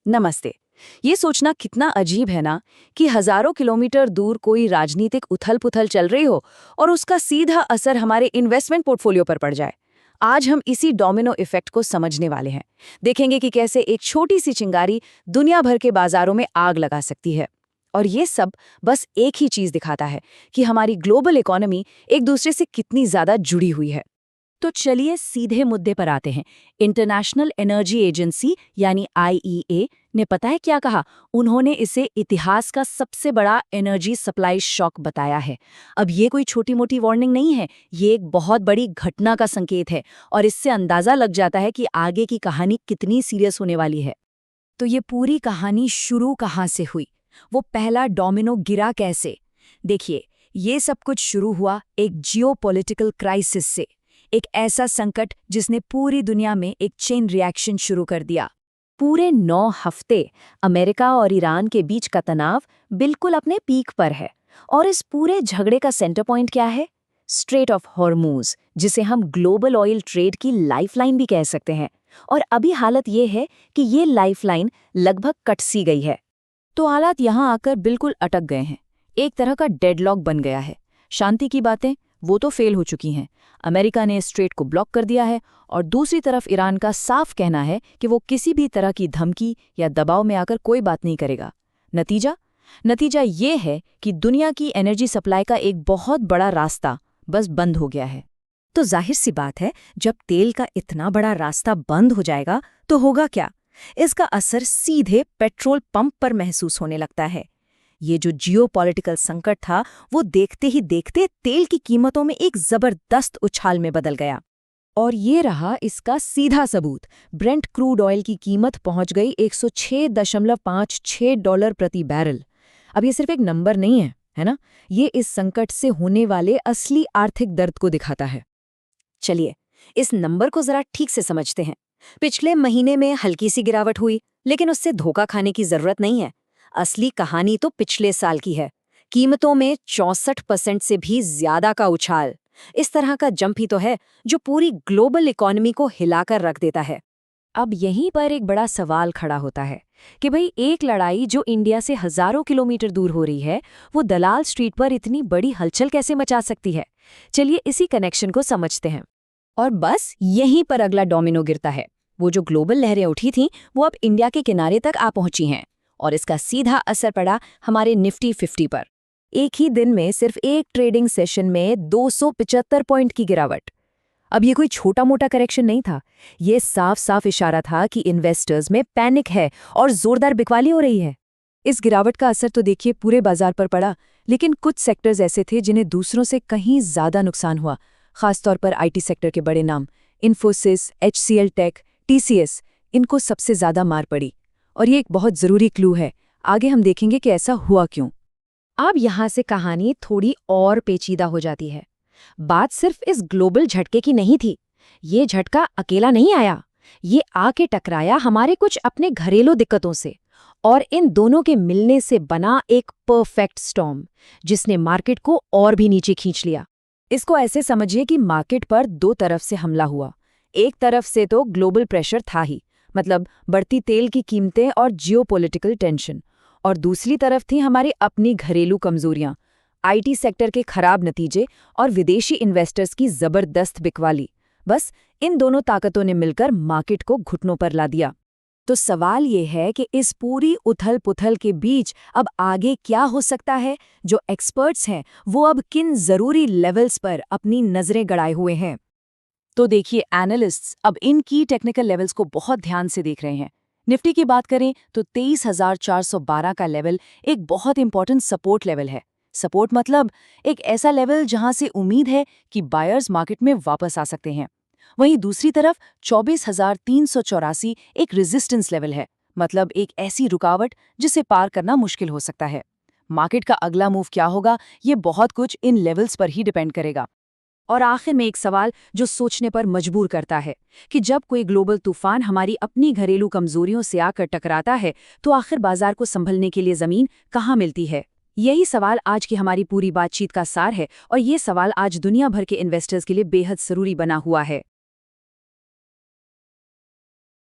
नमस्ते। ये सोचना कितना अजीब है ना कि हजारों किलोमीटर दूर कोई राजनीतिक उथल-पुथल चल रही हो और उसका सीधा असर हमारे इन्वेस्टमेंट पोर्टफोलियो पर पड़ जाए। आज हम इसी डोमिनो इफेक्ट को समझने वाले हैं। देखेंगे कि कैसे एक छोटी सी चिंगारी दुनिया भर के बाजारों में आग लगा सकती है। और ये सब बस एक ही चीज दिखाता है कि हमारी ग्लोबल इकोनॉमी एक दूसरे से कितनी ज्यादा जुड़ी हुई है। तो चलिए सीधे मुद्दे पर आते हैं। इंटरनेशनल एनर्जी एजेंसी यानी आईईए ने पता है क्या कहा? उन्होंने इसे इतिहास का सबसे बड़ा एनर्जी सप्लाई शॉक बताया है। अब ये कोई छोटी मोटी वार्निंग नहीं है, ये एक बहुत बड़ी घटना का संकेत है और इससे अंदाजा लग जाता है कि आगे की कहानी कितनी सीरियस होने वाली है। तो ये पूरी कहानी शुरू कहाँ से हुई? वो पहला डोमिनो गिरा कैसे? देखिए, ये सब कुछ शुरू हुआ एक जियोपॉलिटिकल क्राइसिस से। एक ऐसा संकट जिसने पूरी दुनिया में एक चेन रिएक्शन शुरू कर दिया। पूरे 9 हफ्ते अमेरिका और ईरान के बीच का तनाव बिल्कुल अपने पीक पर है। और इस पूरे झगड़े का सेंटर पॉइंट क्या है? स्ट्रेट ऑफ हॉर्मूज, जिसे हम ग्लोबल ऑयल ट्रेड की लाइफलाइन भी कह सकते हैं। और अभी हालत ये है कि ये लाइफलाइन लगभग कट सी गई है। तो हालात यहाँ आकर बिल्कुल अटक गए हैं। एक तरह का डेडलॉक बन गया है। शांति की बातें वो तो फेल हो चुकी हैं। अमेरिका ने स्ट्रेट को ब्लॉक कर दिया है और दूसरी तरफ ईरान का साफ कहना है कि वो किसी भी तरह की धमकी या दबाव में आकर कोई बात नहीं करेगा। नतीजा ये है कि दुनिया की एनर्जी सप्लाई का एक बहुत बड़ा रास्ता बस बंद हो गया है। तो जाहिर सी बात है, जब तेल का इतना बड़ा रास्ता बंद हो जाएगा तो होगा क्या? इसका असर सीधे पेट्रोल पंप पर महसूस होने लगता है। ये जो जियोपॉलिटिकल संकट था, वो देखते ही देखते तेल की कीमतों में एक जबरदस्त उछाल में बदल गया। और ये रहा इसका सीधा सबूत। ब्रेंट क्रूड ऑयल की कीमत पहुंच गई $106.56 प्रति बैरल। अब ये सिर्फ एक नंबर नहीं है ना? ये इस संकट से होने वाले असली आर्थिक दर्द को दिखाता है। चलिए, इस नंबर को जरा ठीक से समझते हैं। पिछले महीने में हल्की सी गिरावट हुई, लेकिन उससे धोखा खाने की जरूरत नहीं है। असली कहानी तो पिछले साल की है। कीमतों में 64% से भी ज्यादा का उछाल। इस तरह का जंप ही तो है जो पूरी ग्लोबल इकोनॉमी को हिलाकर रख देता है। अब यहीं पर एक बड़ा सवाल खड़ा होता है कि भाई, एक लड़ाई जो इंडिया से हजारों किलोमीटर दूर हो रही है, वो दलाल स्ट्रीट पर इतनी बड़ी हलचल कैसे मचा सकती है? चलिए इसी कनेक्शन को समझते हैं। और बस यहीं पर अगला डोमिनो गिरता है। वो जो ग्लोबल लहरें उठी थीं, वो अब इंडिया के किनारे तक आ पहुंची हैं। और इसका सीधा असर पड़ा हमारे निफ्टी 50 पर। एक ही दिन में सिर्फ एक ट्रेडिंग सेशन में 275 पॉइंट की गिरावट। अब ये कोई छोटा मोटा करेक्शन नहीं था। ये साफ साफ इशारा था कि इन्वेस्टर्स में पैनिक है और जोरदार बिकवाली हो रही है। इस गिरावट का असर तो देखिए पूरे बाजार पर पड़ा, लेकिन कुछ सेक्टर्स ऐसे थे जिन्हें दूसरों से कहीं ज्यादा नुकसान हुआ। खासतौर पर आईटी सेक्टर के बड़े नाम इन्फोसिस, HCL टेक, TCS, इनको सबसे ज्यादा मार पड़ी। और ये एक बहुत ज़रूरी क्लू है। आगे हम देखेंगे कि ऐसा हुआ क्यों। अब यहाँ से कहानी थोड़ी और पेचीदा हो जाती है। बात सिर्फ इस ग्लोबल झटके की नहीं थी। ये झटका अकेला नहीं आया, ये आके टकराया हमारे कुछ अपने घरेलू दिक्कतों से। और इन दोनों के मिलने से बना एक परफेक्ट स्टॉर्म, जिसने मार्केट को और भी नीचे खींच लिया। इसको ऐसे समझिए कि मार्केट पर 2 तरफ से हमला हुआ। एक तरफ से तो ग्लोबल प्रेशर था ही, मतलब बढ़ती तेल की कीमतें और जियोपॉलिटिकल टेंशन। और दूसरी तरफ थी हमारी अपनी घरेलू कमजोरियां, आईटी सेक्टर के खराब नतीजे और विदेशी इन्वेस्टर्स की जबरदस्त बिकवाली। बस इन दोनों ताकतों ने मिलकर मार्केट को घुटनों पर ला दिया। तो सवाल ये है कि इस पूरी उथल-पुथल के बीच अब आगे क्या हो सकता है? जो एक्सपर्ट्स हैं, वो अब किन जरूरी लेवल्स पर अपनी नजरें गड़ाए हुए हैं? तो देखिए, एनालिस्ट्स अब इन की टेक्निकल लेवल्स को बहुत ध्यान से देख रहे हैं। निफ्टी की बात करें तो 23,412 का लेवल एक बहुत इंपॉर्टेंट सपोर्ट लेवल है। सपोर्ट मतलब एक ऐसा लेवल जहां से उम्मीद है कि बायर्स मार्केट में वापस आ सकते हैं। वहीं दूसरी तरफ 24,384 एक रेजिस्टेंस लेवल है, मतलब एक ऐसी रुकावट जिसे पार करना मुश्किल हो सकता है। मार्केट का अगला मूव क्या होगा, ये बहुत कुछ इन लेवल्स पर ही डिपेंड करेगा। और आखिर में एक सवाल जो सोचने पर मजबूर करता है कि जब कोई ग्लोबल तूफान हमारी अपनी घरेलू कमजोरियों से आकर टकराता है, तो आखिर बाजार को संभलने के लिए जमीन कहाँ मिलती है? यही सवाल आज की हमारी पूरी बातचीत का सार है, और ये सवाल आज दुनिया भर के इन्वेस्टर्स के लिए बेहद जरूरी बना हुआ है।